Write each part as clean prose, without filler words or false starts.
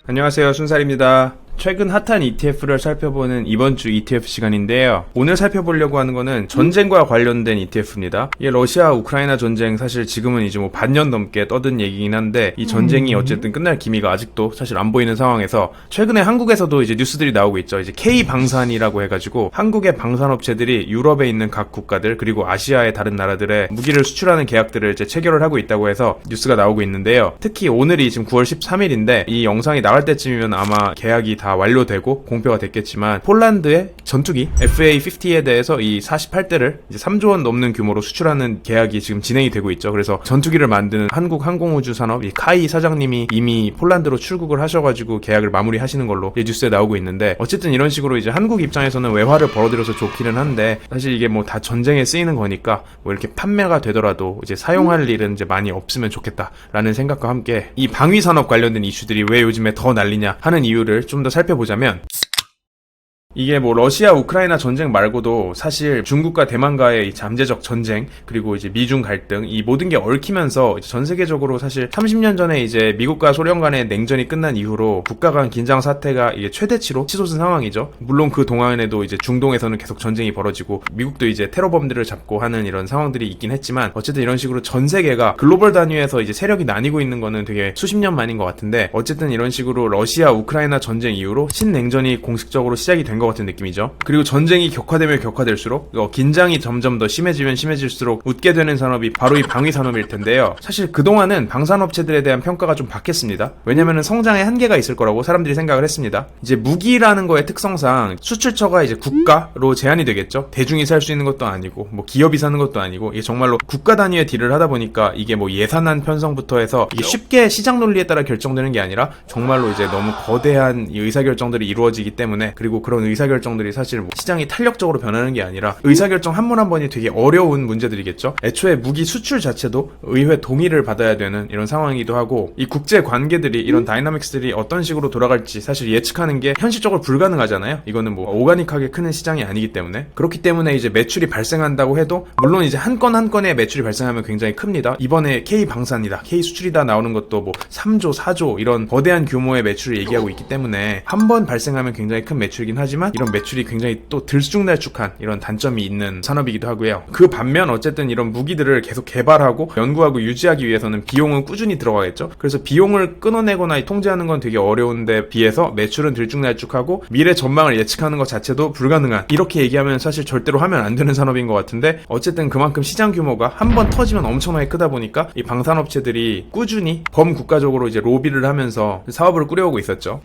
안녕하세요, 순살입니다. 최근 핫한 ETF를 살펴보는 이번 주 ETF 시간인데요. 오늘 살펴보려고 하는 거는 전쟁과 관련된 ETF입니다. 이게 러시아 우크라이나 전쟁, 사실 지금은 이제 뭐 반년 넘게 떠든 얘기긴 한데 이 전쟁이 어쨌든 끝날 기미가 아직도 사실 안 보이는 상황에서 최근에 한국에서도 이제 뉴스들이 나오고 있죠. 이제 K방산이라고 해가지고 한국의 방산업체들이 유럽에 있는 각 국가들 그리고 아시아의 다른 나라들에 무기를 수출하는 계약들을 이제 체결을 하고 있다고 해서 뉴스가 나오고 있는데요. 특히 오늘이 지금 9월 13일인데 이 영상이 나갈 때쯤이면 아마 계약이 다 완료되고 공표가 됐겠지만 폴란드의 전투기 FA-50에 대해서 이 48대를 이제 3조 원 넘는 규모로 수출하는 계약이 지금 진행이 되고 있죠. 그래서 전투기를 만드는 한국항공우주산업 이 카이 사장님이 이미 폴란드로 출국을 하셔가지고 계약을 마무리하시는 걸로 뉴스에 나오고 있는데, 어쨌든 이런 식으로 이제 한국 입장에서는 외화를 벌어들여서 좋기는 한데 사실 이게 뭐 다 전쟁에 쓰이는 거니까 뭐 이렇게 판매가 되더라도 이제 사용할 일은 이제 많이 없으면 좋겠다라는 생각과 함께 이 방위산업 관련된 이슈들이 왜 요즘에 더 난리냐 하는 이유를 좀 더 살펴보자면, 이게 뭐 러시아 우크라이나 전쟁 말고도 사실 중국과 대만과의 이 잠재적 전쟁 그리고 이제 미중 갈등, 이 모든 게 얽히면서 전 세계적으로 사실 30년 전에 이제 미국과 소련 간의 냉전이 끝난 이후로 국가 간 긴장 사태가 이게 최대치로 치솟은 상황이죠. 물론 그 동안에도 이제 중동에서는 계속 전쟁이 벌어지고 미국도 이제 테러범들을 잡고 하는 이런 상황들이 있긴 했지만, 어쨌든 이런 식으로 전 세계가 글로벌 단위에서 이제 세력이 나뉘고 있는 거는 되게 수십 년 만인 것 같은데, 어쨌든 이런 식으로 러시아 우크라이나 전쟁 이후로 신냉전이 공식적으로 시작이 된 것 같은 느낌이죠. 그리고 전쟁이 격화되면 격화될수록 긴장이 점점 더 심해지면 심해질수록 웃게 되는 산업이 바로 이 방위산업일 텐데요. 사실 그동안은 방산업체들에 대한 평가가 좀 바뀌었습니다. 왜냐면은 성장의 한계가 있을 거라고 사람들이 생각을 했습니다. 이제 무기라는 거의 특성상 수출처가 이제 국가로 제한이 되겠죠. 대중이 살 수 있는 것도 아니고 뭐 기업이 사는 것도 아니고, 이게 정말로 국가 단위의 딜을 하다 보니까 이게 뭐 예산안 편성부터 해서 이게 쉽게 시장 논리에 따라 결정되는 게 아니라 정말로 이제 너무 거대한 이 의사결정들이 이루어지기 때문에, 그리고 그런 의사결정들이 사실 뭐 시장이 탄력적으로 변하는 게 아니라 의사결정 한 번 한 번이 되게 어려운 문제들이겠죠. 애초에 무기 수출 자체도 의회 동의를 받아야 되는 이런 상황이기도 하고, 이 국제 관계들이 이런 다이나믹스들이 어떤 식으로 돌아갈지 사실 예측하는 게 현실적으로 불가능하잖아요. 이거는 뭐 오가닉하게 크는 시장이 아니기 때문에. 그렇기 때문에 이제 매출이 발생한다고 해도, 물론 이제 한 건 한 건의 매출이 발생하면 굉장히 큽니다. 이번에 K방산이다, K수출이다 나오는 것도 뭐 3조, 4조 이런 거대한 규모의 매출을 얘기하고 있기 때문에 한 번 발생하면 굉장히 큰 매출이긴 하지만 이런 매출이 굉장히 또 들쑥날쑥한 이런 단점이 있는 산업이기도 하고요. 그 반면 어쨌든 이런 무기들을 계속 개발하고 연구하고 유지하기 위해서는 비용은 꾸준히 들어가겠죠. 그래서 비용을 끊어내거나 통제하는 건 되게 어려운데 비해서 매출은 들쭉날쭉하고 미래 전망을 예측하는 것 자체도 불가능한, 이렇게 얘기하면 사실 절대로 하면 안 되는 산업인 것 같은데, 어쨌든 그만큼 시장 규모가 한 번 터지면 엄청나게 크다 보니까 이 방산업체들이 꾸준히 범국가적으로 이제 로비를 하면서 사업을 꾸려오고 있었죠.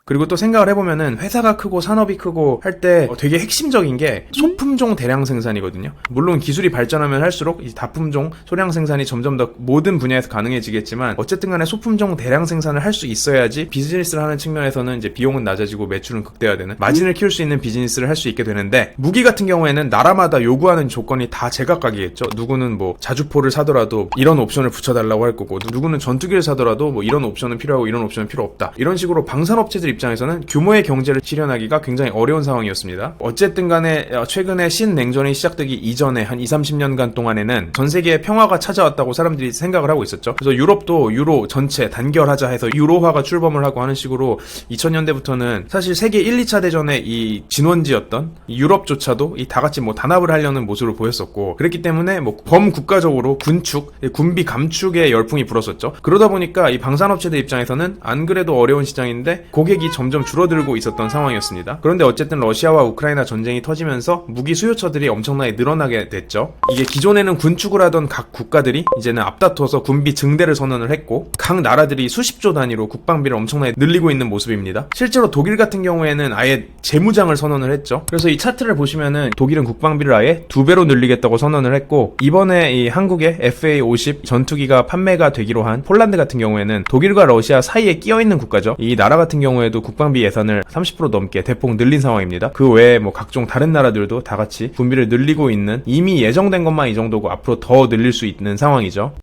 그리고 또 생각을 해보면은 회사가 크고 산업이 크고 할 때 되게 핵심적인 게 소품종 대량 생산이거든요. 물론 기술이 발전하면 할수록 이 다품종 소량 생산이 점점 더 모든 분야에서 가능해지겠지만, 어쨌든 간에 소품종 대량 생산을 할 수 있어야지 비즈니스를 하는 측면에서는 이제 비용은 낮아지고 매출은 극대화되는, 마진을 키울 수 있는 비즈니스를 할 수 있게 되는데, 무기 같은 경우에는 나라마다 요구하는 조건이 다 제각각이겠죠. 누구는 뭐 자주포를 사더라도 이런 옵션을 붙여달라고 할 거고, 누구는 전투기를 사더라도 뭐 이런 옵션은 필요하고 이런 옵션은 필요 없다. 이런 식으로 방산업체들 입장에서는 규모의 경제를 실현하기가 굉장히 어려운 상황이었습니다. 어쨌든 간에 최근에 신냉전이 시작되기 이전에 한 20-30년간 동안에는 전 세계에 평화가 찾아왔다고 사람들이 생각을 하고 있었죠. 그래서 유럽도 유로 전체 단결하자 해서 유로화가 출범을 하고 하는 식으로 2000년대부터는 사실 세계 1, 2차 대전의 이 진원지였던 이 유럽조차도 이 다 같이 뭐 단합을 하려는 모습을 보였었고, 그랬기 때문에 뭐 범국가적으로 군축, 군비 감축의 열풍이 불었었죠. 그러다 보니까 이 방산업체들 입장에서는 안 그래도 어려운 시장인데 고객이 점점 줄어들고 있었던 상황이었습니다. 그런데 어쨌든 러시아와 우크라이나 전쟁이 터지면서 무기 수요처들이 엄청나게 늘어나게 됐죠. 이게 기존에는 군축을 하던 각 국가들이 이제는 앞다퉈서 군비 증대를 선언을 했고, 각 나라들이 수십조 단위로 국방비를 엄청나게 늘리고 있는 모습입니다. 실제로 독일 같은 경우에는 아예 재무장을 선언을 했죠. 그래서 이 차트를 보시면은 독일은 국방비를 아예 2배로 늘리겠다고 선언을 했고, 이번에 이 한국의 FA-50 전투기가 판매가 되기로 한 폴란드 같은 경우에는 독일과 러시아 사이에 끼어있는 국가죠. 이 나라 같은 경우에도 국방비 예산을 30% 넘게 대폭 늘린 상황입니다. 그 외에 뭐 각종 다른 나라들도 다 같이 군비를 늘리고 있는, 이미 예정된 것만 이 정도고 앞으로 더 늘릴 수 있는 상황이죠.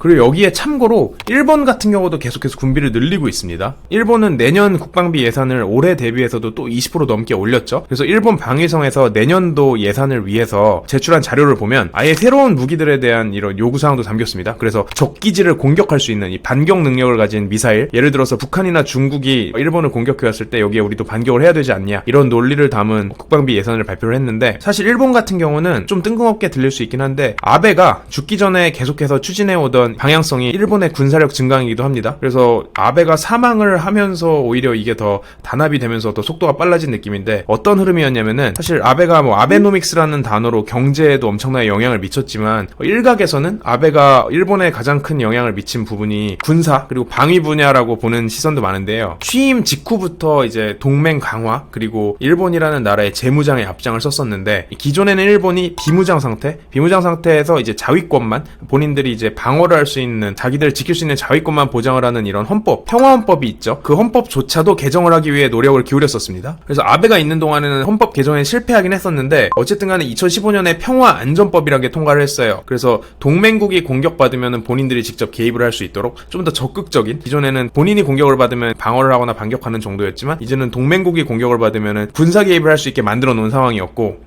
그리고 여기에 참고로 일본 같은 경우도 계속해서 군비를 늘리고 있습니다. 일본은 내년 국방비 예산을 올해 대비해서도 또 20% 넘게 올렸죠. 그래서 일본 방위성에서 내년도 예산을 위해서 제출한 자료를 보면 아예 새로운 무기들에 대한 이런 요구사항도 담겼습니다. 그래서 적기지를 공격할 수 있는 이 반격 능력을 가진 미사일, 예를 들어서 북한이나 중국이 일본을 공격해왔을 때 여기에 우리도 반격을 해야 되지 않냐, 이런 논리를 담은 국방비 예산을 발표를 했는데, 사실 일본 같은 경우는 좀 뜬금없게 들릴 수 있긴 한데 아베가 죽기 전에 계속해서 추진해오던 방향성이 일본의 군사력 증강이기도 합니다. 그래서 아베가 사망을 하면서 오히려 이게 더 단합이 되면서 더 속도가 빨라진 느낌인데, 어떤 흐름이었냐면은 사실 아베가 뭐 아베노믹스라는 단어로 경제에도 엄청나게 영향을 미쳤지만 일각에서는 아베가 일본에 가장 큰 영향을 미친 부분이 군사 그리고 방위 분야라고 보는 시선도 많은데요. 취임 직후부터 이제 동맹 강화 그리고 일본이라는 나라의 재무장에 앞장을 썼었는데, 기존에는 일본이 비무장 상태에서 이제 자위권만, 본인들이 이제 방어를 할 수 있는, 자기들 지킬 수 있는 자위권만 보장을 하는 이런 헌법, 평화헌법이 있죠. 그 헌법조차도 개정을 하기 위해 노력을 기울였었습니다. 그래서 아베가 있는 동안에는 헌법 개정에 실패하긴 했었는데 어쨌든 간에 2015년에 평화안전법이라는 게 통과를 했어요. 그래서 동맹국이 공격받으면 본인들이 직접 개입을 할 수 있도록 좀 더 적극적인, 기존에는 본인이 공격을 받으면 방어를 하거나 반격하는 정도였지만 이제는 동맹국이 공격을 받으면 군사 개입을 할 수 있게 만들어 놓은 상황이었고,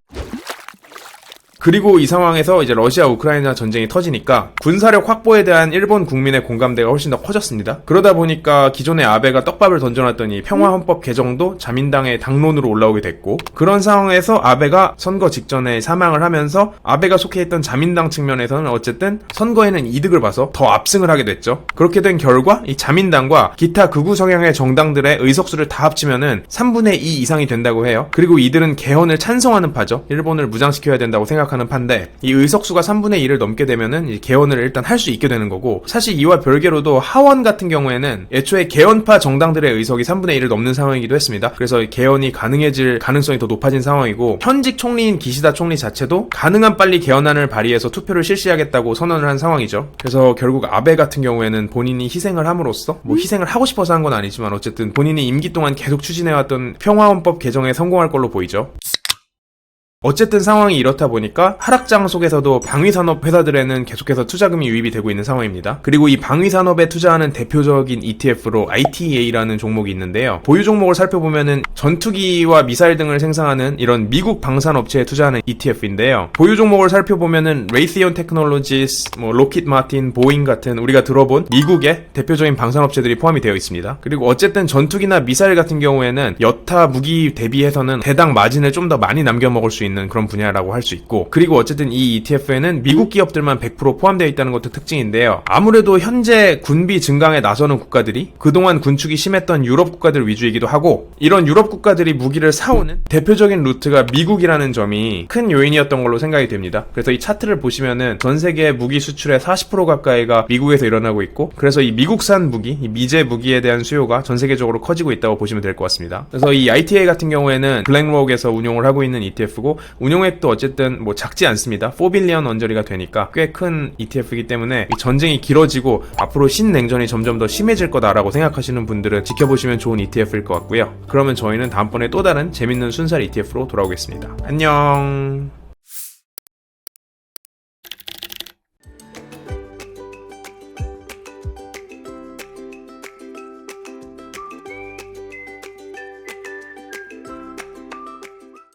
그리고 이 상황에서 이제 러시아 우크라이나 전쟁이 터지니까 군사력 확보에 대한 일본 국민의 공감대가 훨씬 더 커졌습니다. 그러다 보니까 기존의 아베가 떡밥을 던져놨더니 평화헌법 개정도 자민당의 당론으로 올라오게 됐고, 그런 상황에서 아베가 선거 직전에 사망을 하면서 아베가 속해 있던 자민당 측면에서는 어쨌든 선거에는 이득을 봐서 더 압승을 하게 됐죠. 그렇게 된 결과 이 자민당과 기타 극우 성향의 정당들의 의석수를 다 합치면은 3분의 2 이상이 된다고 해요. 그리고 이들은 개헌을 찬성하는 파죠. 일본을 무장시켜야 된다고 생각하는 판데, 이 의석수가 3분의 1을 넘게 되면은 이 개헌을 일단 할 수 있게 되는 거고, 사실 이와 별개로도 하원 같은 경우에는 애초에 개헌파 정당들의 의석이 3분의 1을 넘는 상황이기도 했습니다. 그래서 개헌이 가능해질 가능성이 더 높아진 상황이고, 현직 총리인 기시다 총리 자체도 가능한 빨리 개헌안을 발의해서 투표를 실시하겠다고 선언을 한 상황이죠. 그래서 결국 아베 같은 경우에는 본인이 희생을 함으로써, 뭐 희생을 하고 싶어서 한 건 아니지만 어쨌든 본인이 임기 동안 계속 추진해왔던 평화헌법 개정에 성공할 걸로 보이죠. 어쨌든 상황이 이렇다 보니까 하락장 속에서도 방위산업 회사들에는 계속해서 투자금이 유입이 되고 있는 상황입니다. 그리고 이 방위산업에 투자하는 대표적인 ETF로 ITA라는 종목이 있는데요. 보유 종목을 살펴보면은 전투기와 미사일 등을 생산하는 이런 미국 방산업체에 투자하는 ETF인데요. 보유 종목을 살펴보면은 레이시온 테크놀로지스, 로킷 마틴, 보잉 같은 우리가 들어본 미국의 대표적인 방산업체들이 포함이 되어 있습니다. 그리고 어쨌든 전투기나 미사일 같은 경우에는 여타 무기 대비해서는 대당 마진을 좀 더 많이 남겨 먹을 수 있는 그런 분야라고 할 수 있고, 그리고 어쨌든 이 ETF에는 미국 기업들만 100% 포함되어 있다는 것도 특징인데요. 아무래도 현재 군비 증강에 나서는 국가들이 그동안 군축이 심했던 유럽 국가들 위주이기도 하고, 이런 유럽 국가들이 무기를 사오는 대표적인 루트가 미국이라는 점이 큰 요인이었던 걸로 생각이 됩니다. 그래서 이 차트를 보시면은 전 세계 무기 수출의 40% 가까이가 미국에서 일어나고 있고, 그래서 이 미국산 무기, 이 미제 무기에 대한 수요가 전 세계적으로 커지고 있다고 보시면 될 것 같습니다. 그래서 이 ITA 같은 경우에는 블랙록에서 운용을 하고 있는 ETF고, 운용액도 어쨌든 뭐 작지 않습니다. 4빌리언 언저리가 되니까 꽤 큰 ETF이기 때문에 이 전쟁이 길어지고 앞으로 신냉전이 점점 더 심해질 거다라고 생각하시는 분들은 지켜보시면 좋은 ETF일 것 같고요. 그러면 저희는 다음번에 또 다른 재밌는 순살 ETF로 돌아오겠습니다. 안녕.